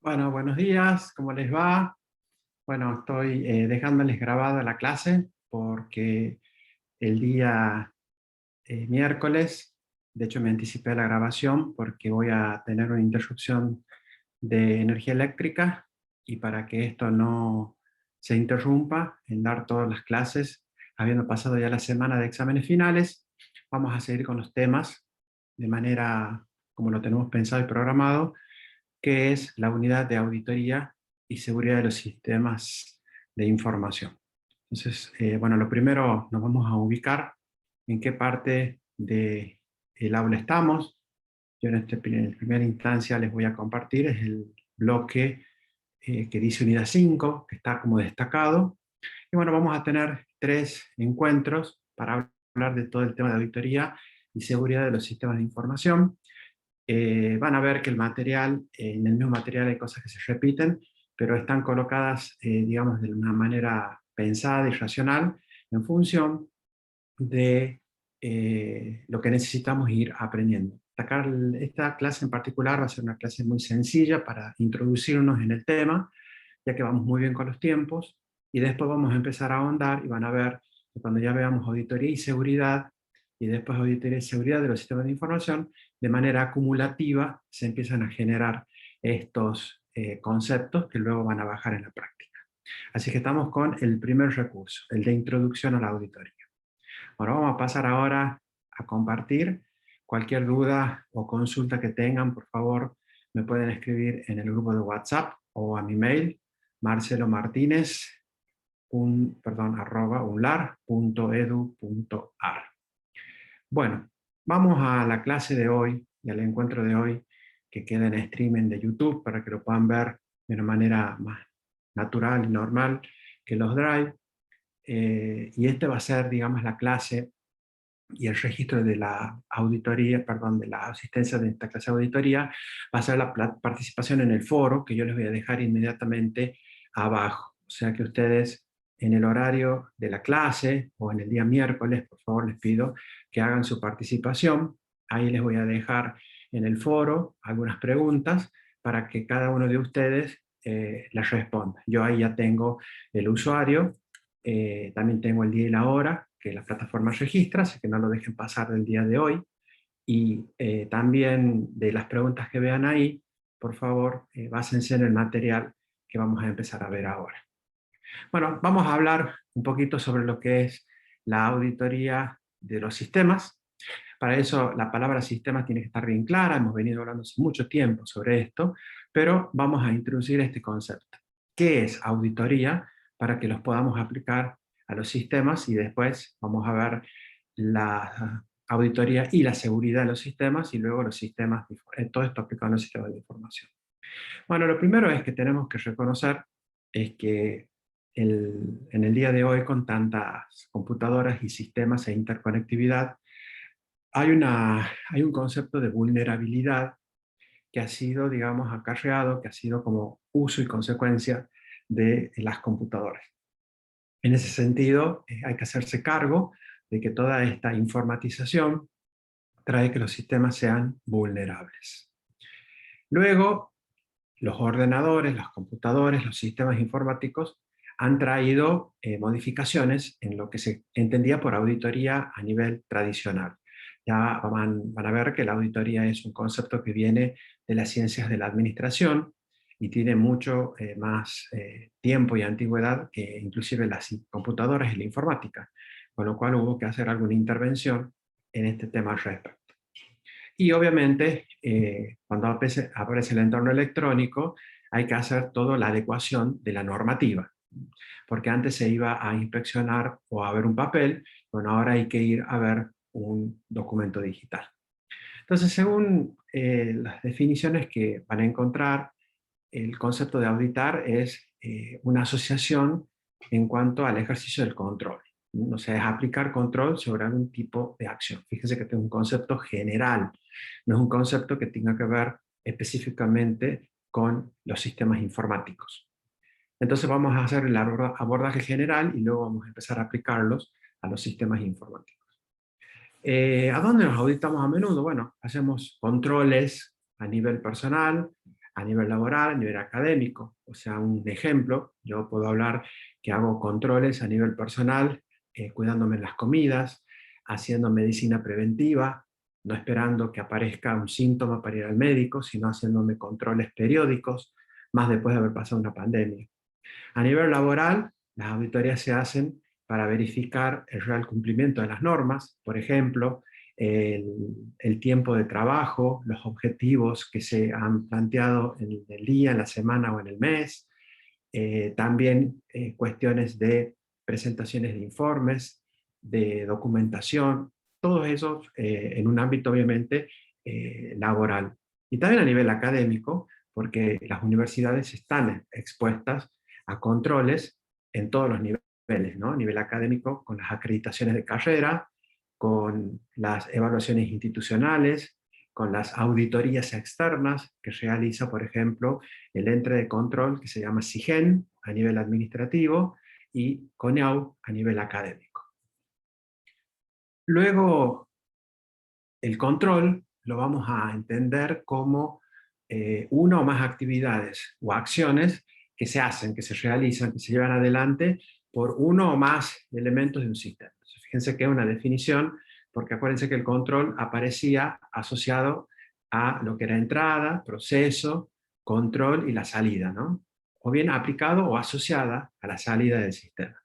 Bueno, buenos días, ¿cómo les va? Bueno, estoy dejándoles grabada la clase porque el día miércoles, de hecho me anticipé a la grabación porque voy a tener una interrupción de energía eléctrica y para que esto no se interrumpa en dar todas las clases, habiendo pasado ya la semana de exámenes finales, vamos a seguir con los temas de manera como lo tenemos pensado y programado, que es la unidad de auditoría y seguridad de los sistemas de información. Entonces, bueno, lo primero nos vamos a ubicar en qué parte del aula estamos. Yo en primera instancia les voy a compartir es el bloque que dice unidad 5, que está como destacado. Y bueno, vamos a tener 3 encuentros para hablar de todo el tema de auditoría y seguridad de los sistemas de información. Van a ver que el material, en el mismo material hay cosas que se repiten, pero están colocadas, digamos, de una manera pensada y racional en función de lo que necesitamos ir aprendiendo. Esta clase en particular va a ser una clase muy sencilla para introducirnos en el tema, ya que vamos muy bien con los tiempos, y después vamos a empezar a ahondar y van a ver que cuando ya veamos auditoría y seguridad, y después auditoría y seguridad de los sistemas de información, de manera acumulativa se empiezan a generar estos conceptos que luego van a bajar en la práctica. Así que estamos con el primer recurso, el de introducción a la auditoría. Bueno, vamos a pasar ahora a compartir. Cualquier duda o consulta que tengan, por favor, me pueden escribir en el grupo de WhatsApp o a mi mail, marcelomartinez.unlar.edu.ar. Bueno, vamos a la clase de hoy y al encuentro de hoy que queda en streaming de YouTube para que lo puedan ver de una manera más natural y normal que los Drive. Y este va a ser, digamos, la clase y el registro de la auditoría, perdón, de la asistencia de esta clase de auditoría, va a ser la participación en el foro, que yo les voy a dejar inmediatamente abajo. O sea que ustedes en el horario de la clase o en el día miércoles, por favor les pido que hagan su participación. Ahí les voy a dejar en el foro algunas preguntas para que cada uno de ustedes las responda. Yo ahí ya tengo el usuario, también tengo el día y la hora que la plataforma registra, así que no lo dejen pasar del día de hoy. Y también de las preguntas que vean ahí, por favor, básense en el material que vamos a empezar a ver ahora. Bueno, vamos a hablar un poquito sobre lo que es la auditoría de los sistemas. Para eso la palabra sistema tiene que estar bien clara, hemos venido hablando hace mucho tiempo sobre esto, pero vamos a introducir este concepto. ¿Qué es auditoría? Para que los podamos aplicar a los sistemas y después vamos a ver la auditoría y la seguridad de los sistemas y luego los sistemas, todo esto aplicado a los sistemas de información. Bueno, lo primero es que tenemos que reconocer es que en el día de hoy con tantas computadoras y sistemas e interconectividad, hay un concepto de vulnerabilidad que ha sido, digamos, acarreado, que ha sido como uso y consecuencia de las computadoras. En ese sentido, hay que hacerse cargo de que toda esta informatización trae que los sistemas sean vulnerables. Luego, los ordenadores, los computadores, los sistemas informáticos han traído modificaciones en lo que se entendía por auditoría a nivel tradicional. Ya van a ver que la auditoría es un concepto que viene de las ciencias de la administración y tiene mucho más tiempo y antigüedad que inclusive las computadoras y la informática, con lo cual hubo que hacer alguna intervención en este tema al respecto. Y obviamente, cuando aparece el entorno electrónico, hay que hacer toda la adecuación de la normativa, porque antes se iba a inspeccionar o a ver un papel, bueno, ahora hay que ir a ver un documento digital. Entonces, según las definiciones que van a encontrar, el concepto de auditar es una asociación en cuanto al ejercicio del control. O sea, es aplicar control sobre algún tipo de acción. Fíjense que este es un concepto general, no es un concepto que tenga que ver específicamente con los sistemas informáticos. Entonces vamos a hacer el abordaje general y luego vamos a empezar a aplicarlos a los sistemas informáticos. ¿A dónde nos auditamos a menudo? Bueno, hacemos controles a nivel personal, a nivel laboral, a nivel académico. O sea, un ejemplo, yo puedo hablar que hago controles a nivel personal, cuidándome en las comidas, haciendo medicina preventiva, no esperando que aparezca un síntoma para ir al médico, sino haciéndome controles periódicos, más después de haber pasado una pandemia. A nivel laboral, las auditorías se hacen para verificar el real cumplimiento de las normas, por ejemplo, el tiempo de trabajo, los objetivos que se han planteado en el día, en la semana o en el mes, también cuestiones de presentaciones de informes, de documentación, todos esos en un ámbito obviamente laboral. Y también a nivel académico, porque las universidades están expuestas a controles en todos los niveles, ¿no? A nivel académico, con las acreditaciones de carrera, con las evaluaciones institucionales, con las auditorías externas que realiza, por ejemplo, el ente de control que se llama SIGEN a nivel administrativo y CONEAU a nivel académico. Luego, el control lo vamos a entender como una o más actividades o acciones que se hacen, que se realizan, que se llevan adelante por uno o más elementos de un sistema. Entonces, fíjense que es una definición, porque acuérdense que el control aparecía asociado a lo que era entrada, proceso, control y la salida, ¿no? O bien aplicado o asociada a la salida del sistema.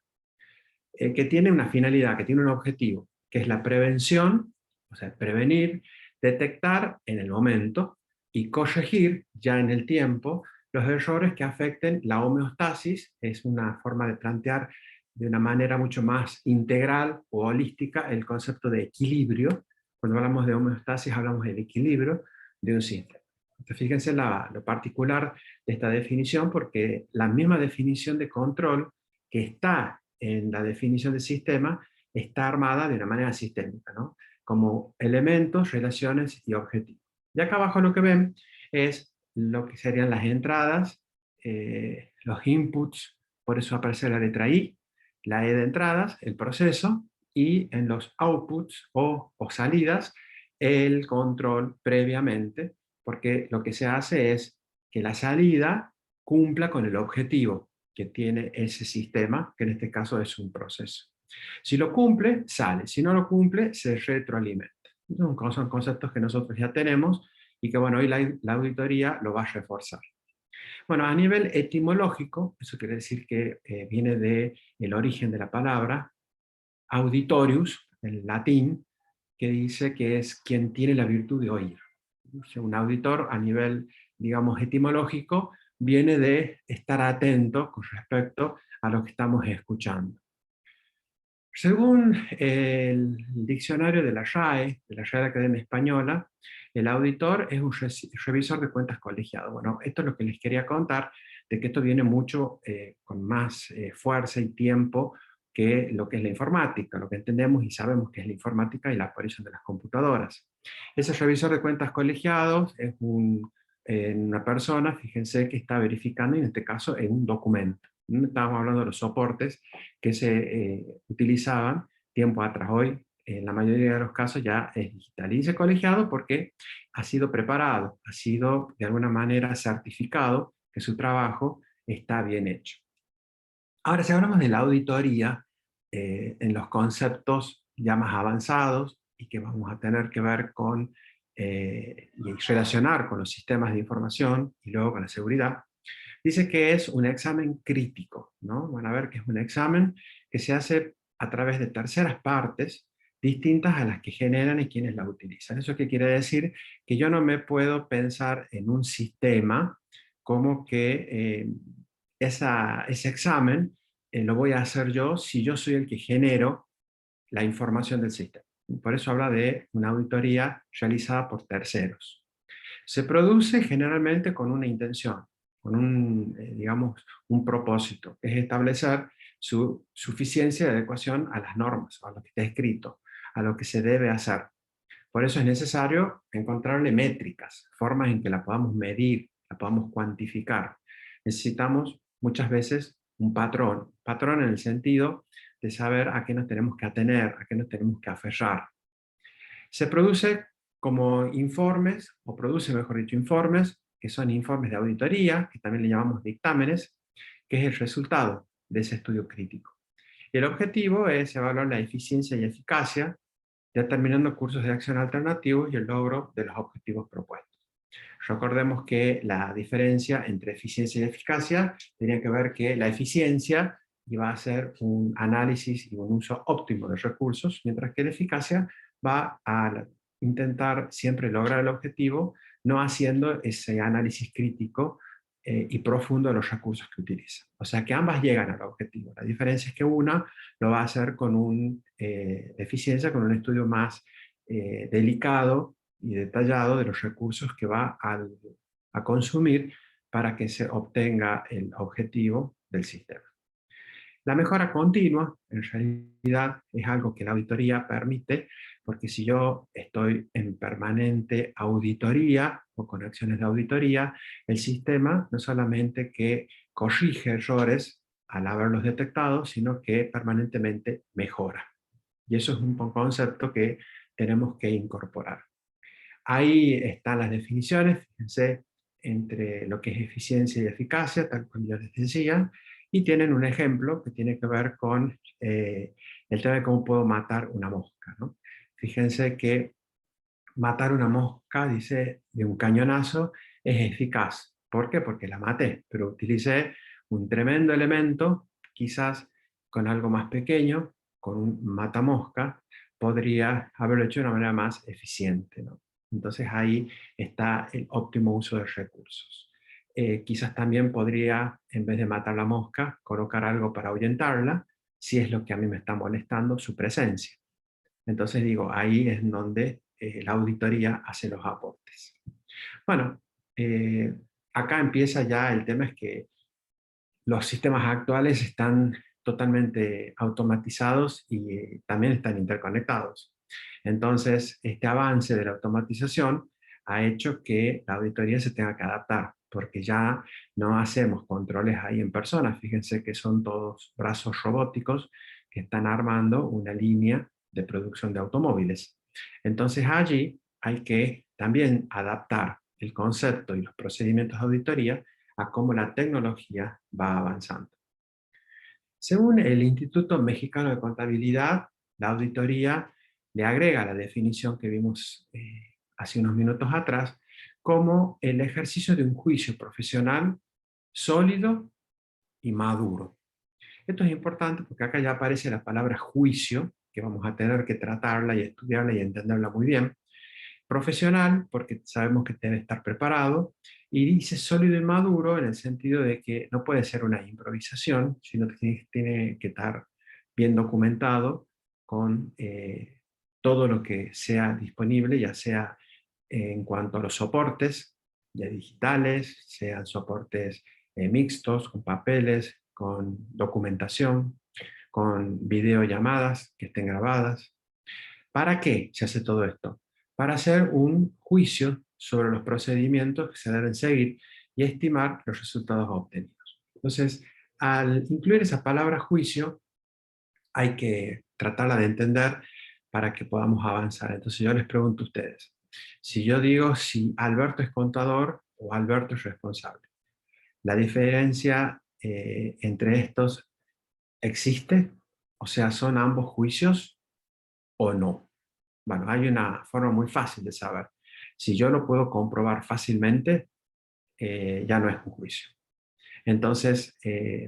Que tiene una finalidad, que tiene un objetivo, que es la prevención, o sea, prevenir, detectar en el momento y corregir ya en el tiempo los errores que afecten la homeostasis. Es una forma de plantear de una manera mucho más integral o holística el concepto de equilibrio. Cuando hablamos de homeostasis hablamos del equilibrio de un sistema. Entonces, fíjense lo particular de esta definición, porque la misma definición de control que está en la definición de sistema está armada de una manera sistémica, ¿no? Como elementos, relaciones y objetivos. Y acá abajo lo que ven es lo que serían las entradas, los inputs, por eso aparece la letra I, la E de entradas, el proceso, y en los outputs o salidas, el control previamente, porque lo que se hace es que la salida cumpla con el objetivo que tiene ese sistema, que en este caso es un proceso. Si lo cumple, sale. Si no lo cumple, se retroalimenta. Son conceptos que nosotros ya tenemos y que, bueno, hoy la auditoría lo va a reforzar. Bueno, a nivel etimológico, eso quiere decir que viene del origen de la palabra, auditorius, en latín, que dice que es quien tiene la virtud de oír. O sea, un auditor a nivel, digamos, etimológico, viene de estar atento con respecto a lo que estamos escuchando. Según el diccionario de la RAE, de la Real Academia Española, el auditor es un revisor de cuentas colegiado. Bueno, esto es lo que les quería contar, de que esto viene mucho con más fuerza y tiempo que lo que es la informática, lo que entendemos y sabemos que es la informática y la aparición de las computadoras. Ese revisor de cuentas colegiados es una persona, fíjense, que está verificando, en este caso, en un documento. Estábamos hablando de los soportes que se utilizaban tiempo atrás. Hoy, en la mayoría de los casos, ya es digital. Y dice colegiado porque ha sido preparado, ha sido de alguna manera certificado que su trabajo está bien hecho. Ahora, si hablamos de la auditoría, en los conceptos ya más avanzados y que vamos a tener que ver con y relacionar con los sistemas de información y luego con la seguridad, dice que es un examen crítico, ¿no? Van a ver que es un examen que se hace a través de terceras partes distintas a las que generan y quienes la utilizan. ¿Eso qué quiere decir? Que yo no me puedo pensar en un sistema como que ese examen lo voy a hacer yo si yo soy el que genero la información del sistema. Por eso habla de una auditoría realizada por terceros. Se produce generalmente con una intención, con digamos, un propósito, que es establecer su suficiencia de adecuación a las normas, a lo que está escrito, a lo que se debe hacer. Por eso es necesario encontrarle métricas, formas en que la podamos medir, la podamos cuantificar. Necesitamos muchas veces un patrón en el sentido de saber a qué nos tenemos que atener, a qué nos tenemos que aferrar. Se produce como informes, o produce, mejor dicho, informes que son informes de auditoría, que también le llamamos dictámenes, que es el resultado de ese estudio crítico. Y el objetivo es evaluar la eficiencia y eficacia, determinando cursos de acción alternativos y el logro de los objetivos propuestos. Recordemos que la diferencia entre eficiencia y eficacia tenía que ver que la eficiencia iba a ser un análisis y un uso óptimo de recursos, mientras que la eficacia va a intentar siempre lograr el objetivo, no haciendo ese análisis crítico y profundo de los recursos que utiliza. O sea que ambas llegan al objetivo. La diferencia es que una lo va a hacer con una eficiencia, con un estudio más delicado y detallado de los recursos que va a consumir para que se obtenga el objetivo del sistema. La mejora continua, en realidad, es algo que la auditoría permite, porque si yo estoy en permanente auditoría o con acciones de auditoría, el sistema no solamente que corrige errores al haberlos detectado, sino que permanentemente mejora. Y eso es un concepto que tenemos que incorporar. Ahí están las definiciones, fíjense, entre lo que es eficiencia y eficacia, tal como yo les decía, y tienen un ejemplo que tiene que ver con el tema de cómo puedo matar una mosca, ¿no? Fíjense que matar una mosca, dice, de un cañonazo, es eficaz. ¿Por qué? Porque la maté, pero utilicé un tremendo elemento, quizás con algo más pequeño, con un matamosca, podría haberlo hecho de una manera más eficiente, ¿no? Entonces ahí está el óptimo uso de recursos. Quizás también podría, en vez de matar la mosca, colocar algo para ahuyentarla, si es lo que a mí me está molestando, su presencia. Entonces digo, ahí es donde la auditoría hace los aportes. Bueno, eh, acá empieza ya el tema, es que los sistemas actuales están totalmente automatizados y también están interconectados. Entonces, este avance de la automatización ha hecho que la auditoría se tenga que adaptar, porque ya no hacemos controles ahí en persona. Fíjense que son todos brazos robóticos que están armando una línea de producción de automóviles. Entonces, allí hay que también adaptar el concepto y los procedimientos de auditoría a cómo la tecnología va avanzando. Según el Instituto Mexicano de Contabilidad, la auditoría le agrega la definición que vimos hace unos minutos atrás como el ejercicio de un juicio profesional sólido y maduro. Esto es importante porque acá ya aparece la palabra juicio, que vamos a tener que tratarla y estudiarla y entenderla muy bien. Profesional, porque sabemos que debe estar preparado, y dice sólido y maduro en el sentido de que no puede ser una improvisación, sino que tiene que estar bien documentado con todo lo que sea disponible, ya sea en cuanto a los soportes, ya digitales, sean soportes mixtos, con papeles, con documentación, con videollamadas que estén grabadas. ¿Para qué se hace todo esto? Para hacer un juicio sobre los procedimientos que se deben seguir y estimar los resultados obtenidos. Entonces, al incluir esa palabra juicio, hay que tratarla de entender para que podamos avanzar. Entonces yo les pregunto a ustedes, si yo digo si Alberto es contador o Alberto es responsable, ¿la diferencia entre estos existe? O sea, ¿son ambos juicios o no? Bueno, hay una forma muy fácil de saber. Si yo lo puedo comprobar fácilmente, ya no es un juicio. Entonces,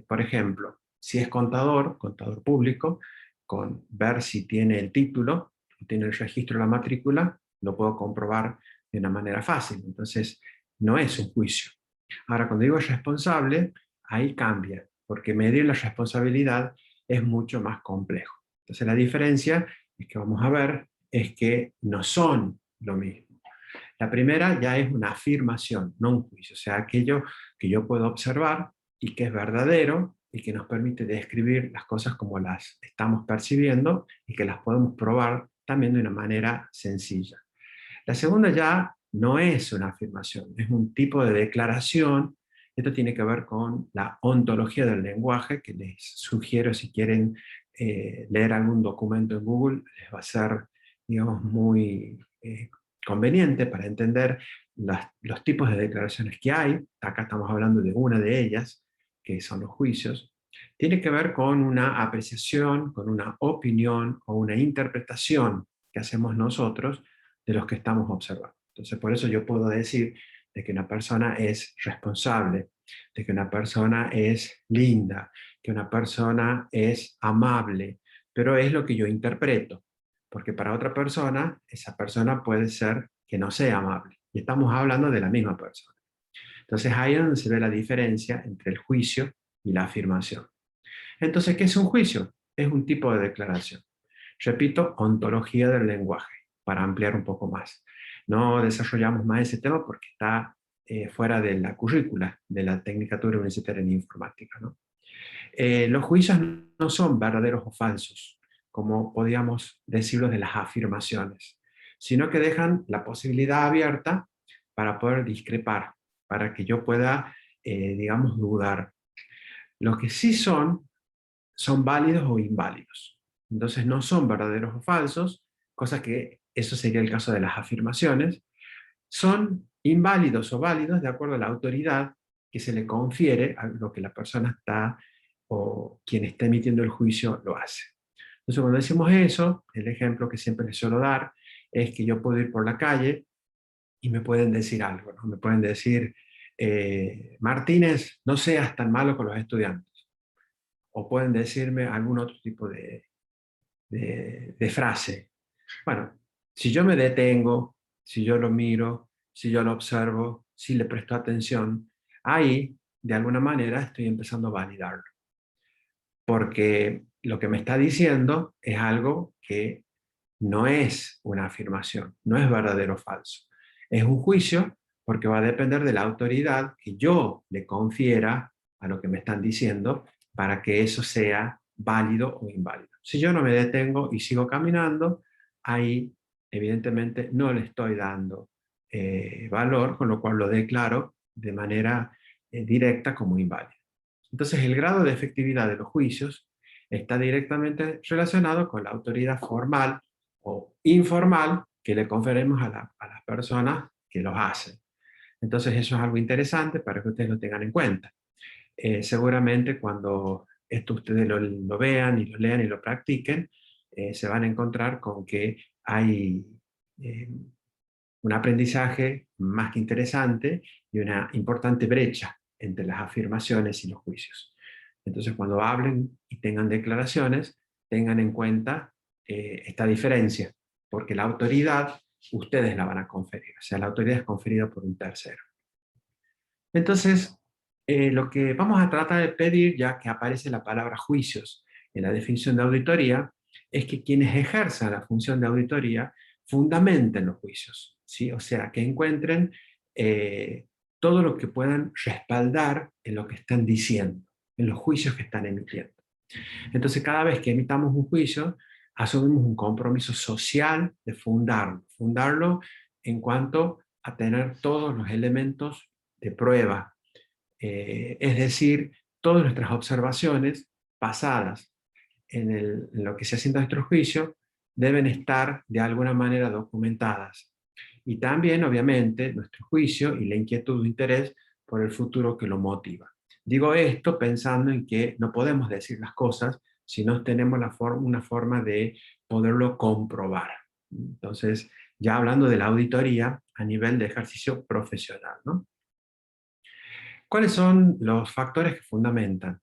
por ejemplo, si es contador, contador público, con ver si tiene el título, tiene el registro de la matrícula, lo puedo comprobar de una manera fácil. Entonces, no es un juicio. Ahora, cuando digo responsable, ahí cambia, porque medir la responsabilidad es mucho más complejo. Entonces, la diferencia es que vamos a ver es que no son lo mismo. La primera ya es una afirmación, no un juicio, o sea, aquello que yo puedo observar y que es verdadero y que nos permite describir las cosas como las estamos percibiendo y que las podemos probar también de una manera sencilla. La segunda ya no es una afirmación, es un tipo de declaración. Esto tiene que ver con la ontología del lenguaje, que les sugiero si quieren leer algún documento en Google, les va a ser, digamos, muy conveniente para entender los tipos de declaraciones que hay, acá estamos hablando de una de ellas, que son los juicios, tiene que ver con una apreciación, con una opinión o una interpretación que hacemos nosotros de los que estamos observando. Entonces, por eso yo puedo decir de que una persona es responsable, de que una persona es linda, que una persona es amable, pero es lo que yo interpreto, porque para otra persona, esa persona puede ser que no sea amable, y estamos hablando de la misma persona. Entonces ahí es donde se ve la diferencia entre el juicio y la afirmación. Entonces, ¿qué es un juicio? Es un tipo de declaración. Repito, ontología del lenguaje, para ampliar un poco más. No desarrollamos más ese tema porque está fuera de la currícula de la Tecnicatura Universitaria en Informática, ¿no? Los juicios no son verdaderos o falsos, como podríamos decirlo de las afirmaciones, sino que dejan la posibilidad abierta para poder discrepar, para que yo pueda, digamos, dudar. Lo que sí son válidos o inválidos. Entonces no son verdaderos o falsos, cosa que eso sería el caso de las afirmaciones. Son inválidos o válidos de acuerdo a la autoridad que se le confiere a lo que la persona está o quien está emitiendo el juicio lo hace. Entonces cuando decimos eso, el ejemplo que siempre les suelo dar es que yo puedo ir por la calle y me pueden decir algo, ¿no? Me pueden decir, Martínez, no seas tan malo con los estudiantes. O pueden decirme algún otro tipo de frase. Bueno, si yo me detengo, si yo lo miro, si yo lo observo, si le presto atención, ahí, de alguna manera, estoy empezando a validarlo. Porque lo que me está diciendo es algo que no es una afirmación, no es verdadero o falso. Es un juicio porque va a depender de la autoridad que yo le confiera a lo que me están diciendo para que eso sea válido o inválido. Si yo no me detengo y sigo caminando, ahí evidentemente no le estoy dando valor, con lo cual lo declaro de manera directa como inválido. Entonces el grado de efectividad de los juicios está directamente relacionado con la autoridad formal o informal que le conferimos a las personas que los hacen. Entonces eso es algo interesante para que ustedes lo tengan en cuenta. Seguramente cuando esto ustedes lo vean y lo lean y lo practiquen, se van a encontrar con que hay eh, un aprendizaje más que interesante y una importante brecha entre las afirmaciones y los juicios. Entonces, cuando hablen y tengan declaraciones, tengan en cuenta esta diferencia, porque la autoridad ustedes la van a conferir, o sea, la autoridad es conferida por un tercero. Entonces, lo que vamos a tratar de pedir, ya que aparece la palabra juicios en la definición de auditoría, es que quienes ejerzan la función de auditoría fundamenten los juicios, ¿sí? O sea, que encuentren todo lo que puedan respaldar en lo que están diciendo, en los juicios que están emitiendo. Entonces, cada vez que emitamos un juicio, asumimos un compromiso social de fundarlo en cuanto a tener todos los elementos de prueba, es decir, todas nuestras observaciones basadas en lo que se asienta nuestro juicio deben estar de alguna manera documentadas. Y también, obviamente, nuestro juicio y la inquietud o interés por el futuro que lo motiva. Digo esto pensando en que no podemos decir las cosas si no tenemos una forma de poderlo comprobar. Entonces, ya hablando de la auditoría a nivel de ejercicio profesional, ¿no? ¿Cuáles son los factores que fundamentan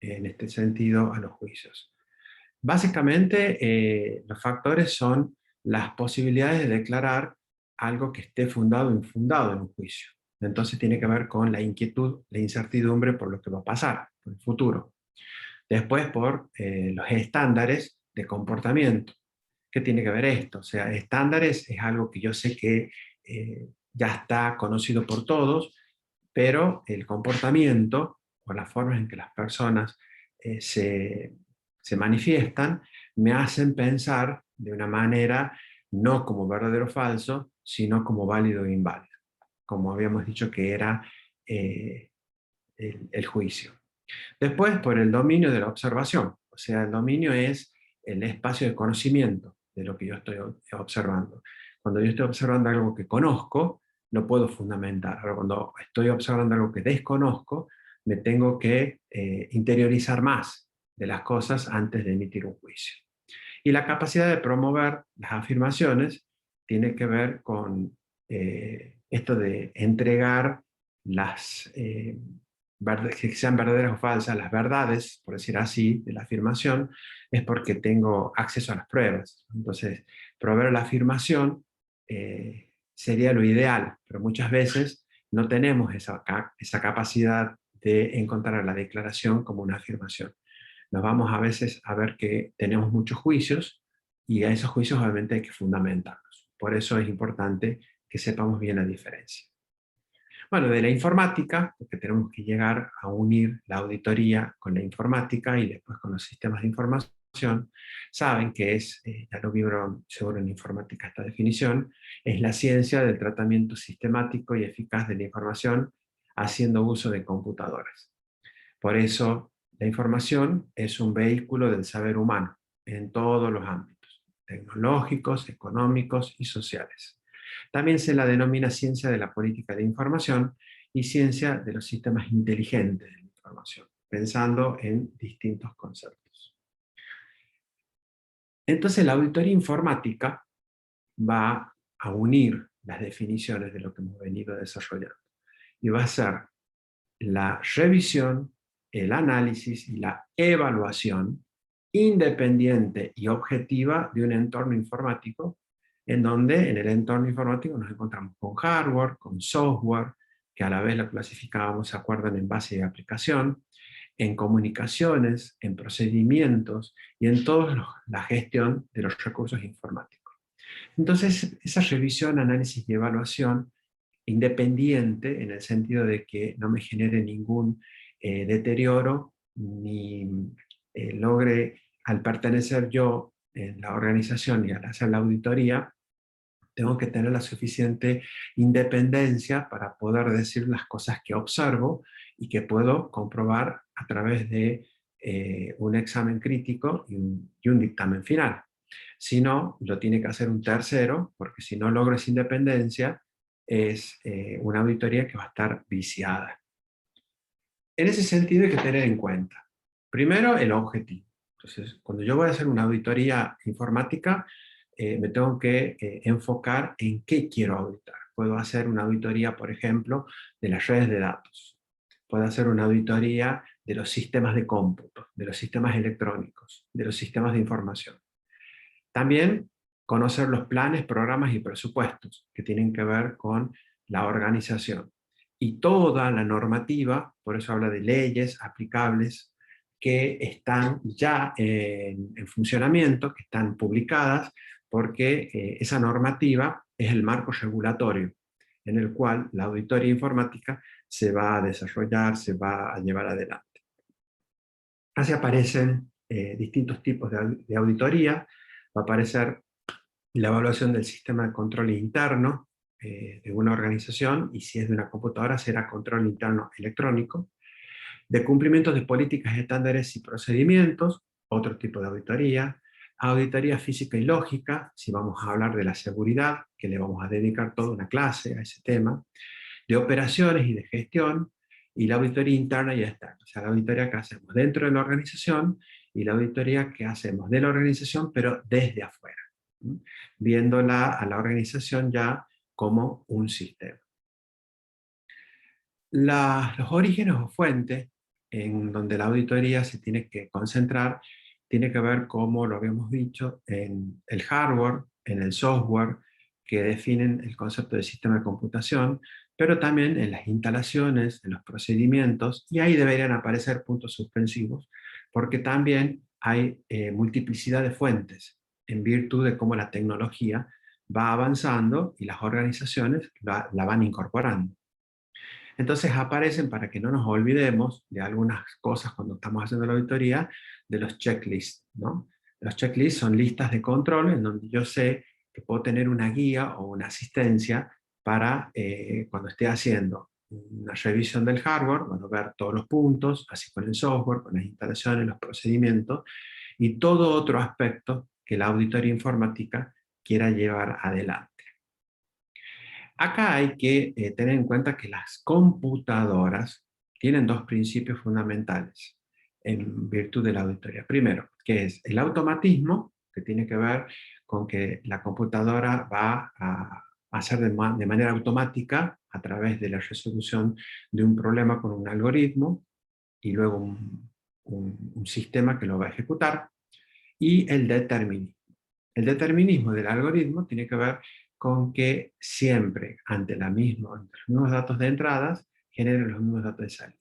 en este sentido a los juicios? Básicamente, los factores son las posibilidades de declarar algo que esté fundado o infundado en un juicio. Entonces tiene que ver con la inquietud, la incertidumbre por lo que va a pasar, por el futuro. Después por los estándares de comportamiento. ¿Qué tiene que ver esto? O sea, estándares es algo que yo sé que ya está conocido por todos, pero el comportamiento o las formas en que las personas se manifiestan me hacen pensar de una manera no como verdadero o falso, sino como válido e inválido, como habíamos dicho que era eh, el juicio. Después, por el dominio de la observación, o sea, el dominio es el espacio de conocimiento de lo que yo estoy observando. Cuando yo estoy observando algo que conozco, no puedo fundamentar. Ahora, cuando estoy observando algo que desconozco, me tengo que interiorizar más de las cosas antes de emitir un juicio. Y la capacidad de promover las afirmaciones tiene que ver con esto de entregar las, que sean verdaderas o falsas, las verdades, por decir así, de la afirmación, es porque tengo acceso a las pruebas. Entonces, proveer la afirmación sería lo ideal, pero muchas veces no tenemos esa capacidad de encontrar la declaración como una afirmación. Nos vamos a veces a ver que tenemos muchos juicios y a esos juicios obviamente hay que fundamentarlos. Por eso es importante que sepamos bien la diferencia. Bueno, de la informática, porque tenemos que llegar a unir la auditoría con la informática y después con los sistemas de información, saben que es, ya lo vieron seguro en informática esta definición, es la ciencia del tratamiento sistemático y eficaz de la información haciendo uso de computadoras. Por eso, la información es un vehículo del saber humano en todos los ámbitos, tecnológicos, económicos y sociales. También se la denomina ciencia de la política de información y ciencia de los sistemas inteligentes de la información, pensando en distintos conceptos. Entonces, la auditoría informática va a unir las definiciones de lo que hemos venido desarrollando y va a ser la revisión, el análisis y la evaluación independiente y objetiva de un entorno informático, en donde en el entorno informático nos encontramos con hardware, con software, que a la vez lo clasificábamos, se acuerdan, en base de aplicación, en comunicaciones, en procedimientos y en toda la gestión de los recursos informáticos. Entonces, esa revisión, análisis y evaluación independiente en el sentido de que no me genere ningún deterioro ni logre, al pertenecer yo en la organización y al hacer la auditoría, tengo que tener la suficiente independencia para poder decir las cosas que observo y que puedo comprobar a través de un examen crítico y un dictamen final. Si no, lo tiene que hacer un tercero, porque si no logro esa independencia, es una auditoría que va a estar viciada. En ese sentido hay que tener en cuenta, primero, el objetivo. Entonces, cuando yo voy a hacer una auditoría informática, me tengo que enfocar en qué quiero auditar. Puedo hacer una auditoría, por ejemplo, de las redes de datos. Puedo hacer una auditoría de los sistemas de cómputo, de los sistemas electrónicos, de los sistemas de información. También conocer los planes, programas y presupuestos que tienen que ver con la organización. Y toda la normativa, por eso habla de leyes aplicables, que están ya en funcionamiento, que están publicadas, porque esa normativa es el marco regulatorio en el cual la auditoría informática se va a desarrollar, se va a llevar adelante. Así aparecen distintos tipos de auditoría. Va a aparecer la evaluación del sistema de control interno de una organización, y si es de una computadora será control interno electrónico, de cumplimientos de políticas, estándares y procedimientos, otro tipo de auditoría, auditoría física y lógica, si vamos a hablar de la seguridad, que le vamos a dedicar toda una clase a ese tema, de operaciones y de gestión, y la auditoría interna y externa, o sea, la auditoría que hacemos dentro de la organización y la auditoría que hacemos de la organización, pero desde afuera, viéndola a la organización ya como un sistema. Los orígenes o fuentes en donde la auditoría se tiene que concentrar tiene que ver, como lo habíamos dicho, en el hardware, en el software, que definen el concepto de sistema de computación, pero también en las instalaciones, en los procedimientos, y ahí deberían aparecer puntos suspensivos, porque también hay multiplicidad de fuentes, en virtud de cómo la tecnología va avanzando y las organizaciones la van incorporando. Entonces aparecen, para que no nos olvidemos de algunas cosas cuando estamos haciendo la auditoría, de los checklists, ¿no? Los checklists son listas de control en donde yo sé que puedo tener una guía o una asistencia para cuando esté haciendo una revisión del hardware, bueno, ver todos los puntos, así con el software, con las instalaciones, los procedimientos y todo otro aspecto que la auditoría informática quiera llevar adelante. Acá hay que tener en cuenta que las computadoras tienen dos principios fundamentales en virtud de la auditoría. Primero, que es el automatismo, que tiene que ver con que la computadora va a hacer de manera automática a través de la resolución de un problema con un algoritmo y luego un sistema que lo va a ejecutar, y el determinismo. El determinismo del algoritmo tiene que ver con que siempre ante los mismos datos de entradas generen los mismos datos de salida.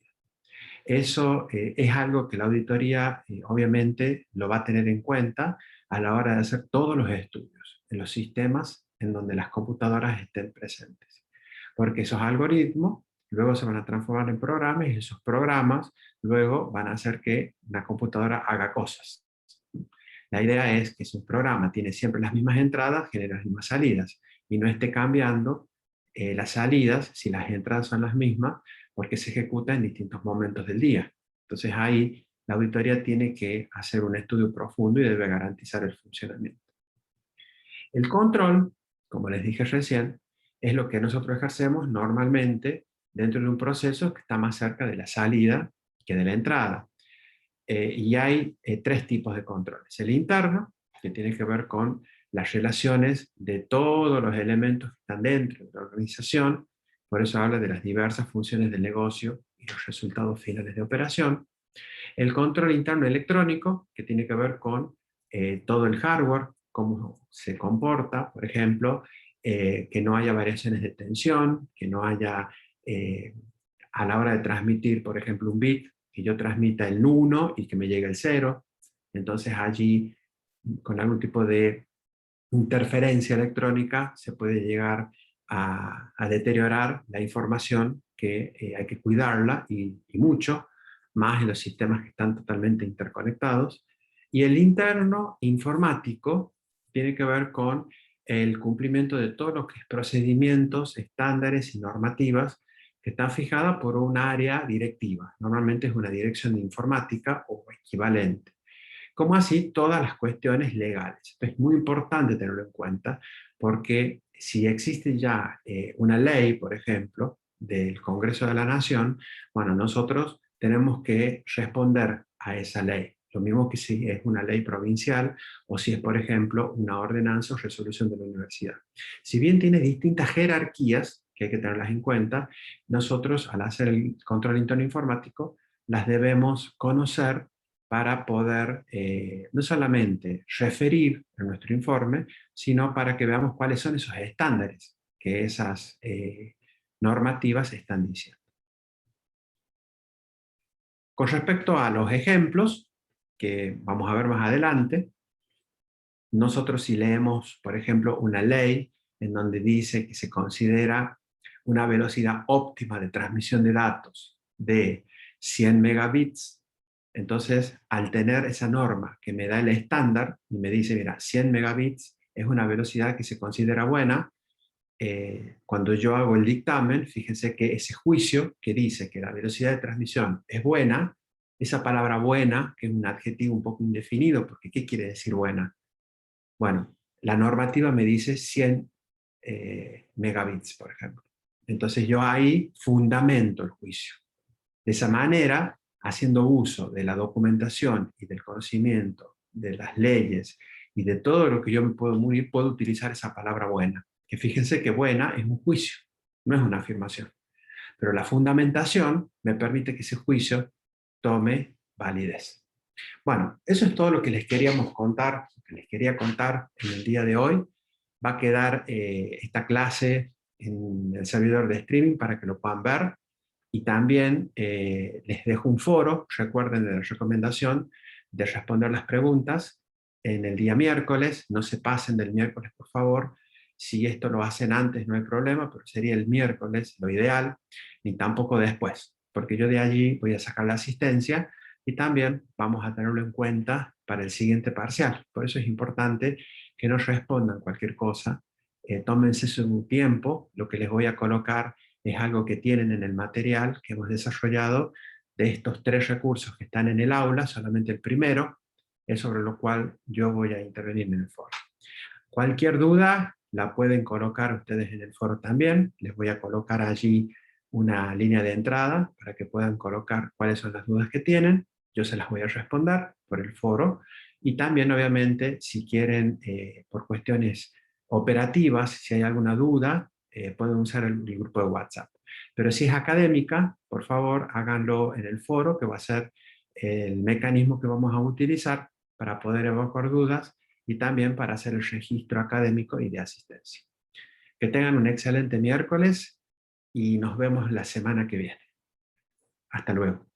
Eso es algo que la auditoría obviamente lo va a tener en cuenta a la hora de hacer todos los estudios en los sistemas en donde las computadoras estén presentes. Porque esos algoritmos luego se van a transformar en programas y esos programas luego van a hacer que la computadora haga cosas. La idea es que si un programa tiene siempre las mismas entradas, genera las mismas salidas y no esté cambiando las salidas si las entradas son las mismas porque se ejecuta en distintos momentos del día. Entonces ahí la auditoría tiene que hacer un estudio profundo y debe garantizar el funcionamiento. El control, como les dije recién, es lo que nosotros ejercemos normalmente dentro de un proceso que está más cerca de la salida que de la entrada. Y hay tres tipos de controles. El interno, que tiene que ver con las relaciones de todos los elementos que están dentro de la organización, por eso habla de las diversas funciones del negocio y los resultados finales de operación. El control interno electrónico, que tiene que ver con todo el hardware, cómo se comporta, por ejemplo, que no haya variaciones de tensión, que no haya, a la hora de transmitir, por ejemplo, un bit, que yo transmita el 1 y que me llegue el 0. Entonces allí, con algún tipo de interferencia electrónica, se puede llegar a deteriorar la información que hay que cuidarla y mucho, más en los sistemas que están totalmente interconectados. Y el interno informático tiene que ver con el cumplimiento de todo lo que es procedimientos, estándares y normativas que están fijadas por un área directiva. Normalmente es una dirección de informática o equivalente, como así todas las cuestiones legales. Esto es muy importante tenerlo en cuenta porque si existe ya una ley, por ejemplo, del Congreso de la Nación, bueno, nosotros tenemos que responder a esa ley. Lo mismo que si es una ley provincial o si es, por ejemplo, una ordenanza o resolución de la universidad. Si bien tiene distintas jerarquías, que hay que tenerlas en cuenta, nosotros al hacer el control interno informático las debemos conocer para poder no solamente referir en nuestro informe, sino para que veamos cuáles son esos estándares que esas normativas están diciendo. Con respecto a los ejemplos, que vamos a ver más adelante, nosotros si leemos, por ejemplo, una ley en donde dice que se considera una velocidad óptima de transmisión de datos de 100 megabits, entonces al tener esa norma que me da el estándar y me dice, mira, 100 megabits es una velocidad que se considera buena, cuando yo hago el dictamen, fíjense que ese juicio que dice que la velocidad de transmisión es buena, esa palabra buena, que es un adjetivo un poco indefinido, porque ¿qué quiere decir buena? Bueno, la normativa me dice 100 megabits, por ejemplo. Entonces yo ahí fundamento el juicio. De esa manera, haciendo uso de la documentación y del conocimiento de las leyes y de todo lo que yo me puedo munir, puedo utilizar esa palabra buena. Que fíjense que buena es un juicio, no es una afirmación. Pero la fundamentación me permite que ese juicio tome validez. Bueno, eso es todo lo que les queríamos contar, que les quería contar en el día de hoy. Va a quedar esta clase en el servidor de streaming para que lo puedan ver. Y también les dejo un foro, recuerden de la recomendación de responder las preguntas en el día miércoles. No se pasen del miércoles, por favor. Si esto lo hacen antes no hay problema, pero sería el miércoles lo ideal, ni tampoco después, porque yo de allí voy a sacar la asistencia y también vamos a tenerlo en cuenta para el siguiente parcial. Por eso es importante que no respondan cualquier cosa, tómense su tiempo, lo que les voy a colocar es algo que tienen en el material que hemos desarrollado de estos 3 recursos que están en el aula, solamente el primero es sobre lo cual yo voy a intervenir en el foro. Cualquier duda, la pueden colocar ustedes en el foro también. Les voy a colocar allí una línea de entrada para que puedan colocar cuáles son las dudas que tienen. Yo se las voy a responder por el foro. Y también, obviamente, si quieren, por cuestiones operativas, si hay alguna duda, pueden usar el grupo de WhatsApp. Pero si es académica, por favor, háganlo en el foro, que va a ser el mecanismo que vamos a utilizar para poder evacuar dudas y también para hacer el registro académico y de asistencia. Que tengan un excelente miércoles y nos vemos la semana que viene. Hasta luego.